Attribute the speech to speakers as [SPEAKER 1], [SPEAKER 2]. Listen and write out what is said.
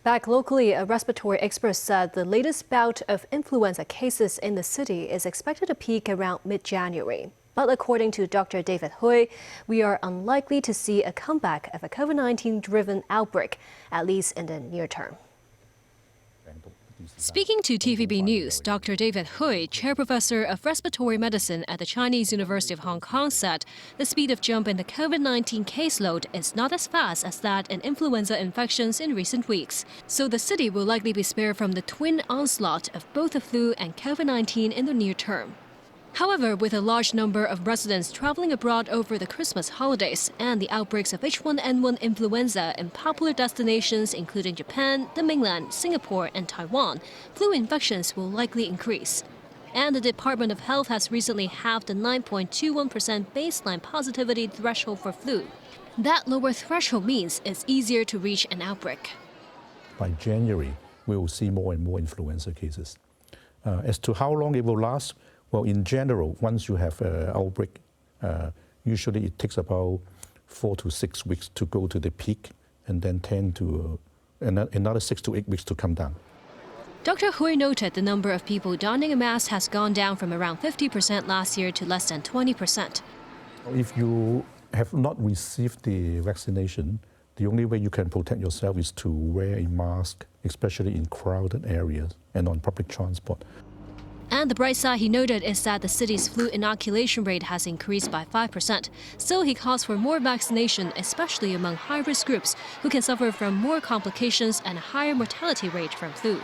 [SPEAKER 1] Back locally, a respiratory expert said the latest bout of influenza cases in the city is expected to peak around mid-January. But according to Dr. David Hui, we are unlikely to see a comeback of a COVID-19-driven outbreak, at least in the near term.
[SPEAKER 2] Speaking to TVB News, Dr. David Hui, chair professor of respiratory medicine at the Chinese University of Hong Kong, said the speed of jump in the COVID-19 caseload is not as fast as that in influenza infections in recent weeks. So the city will likely be spared from the twin onslaught of both the flu and COVID-19 in the near term. However, with a large number of residents traveling abroad over the Christmas holidays and the outbreaks of H1N1 influenza in popular destinations including Japan, the mainland, Singapore and Taiwan, flu infections will likely increase. And the Department of Health has recently halved the 9.21% baseline positivity threshold for flu. That lower threshold means it's easier to reach an outbreak.
[SPEAKER 3] By January, we will see more and more influenza cases. As to how long it will last, well, in general, once you have an outbreak, usually it takes about 4 to 6 weeks to go to the peak, and then another 6 to 8 weeks to come down.
[SPEAKER 2] Dr. Hui noted the number of people donning a mask has gone down from around 50% last year to less than 20%.
[SPEAKER 3] If you have not received the vaccination, the only way you can protect yourself is to wear a mask, especially in crowded areas and on public transport.
[SPEAKER 2] And the bright side, he noted, is that the city's flu inoculation rate has increased by 5%. Still, he calls for more vaccination, especially among high-risk groups who can suffer from more complications and a higher mortality rate from flu.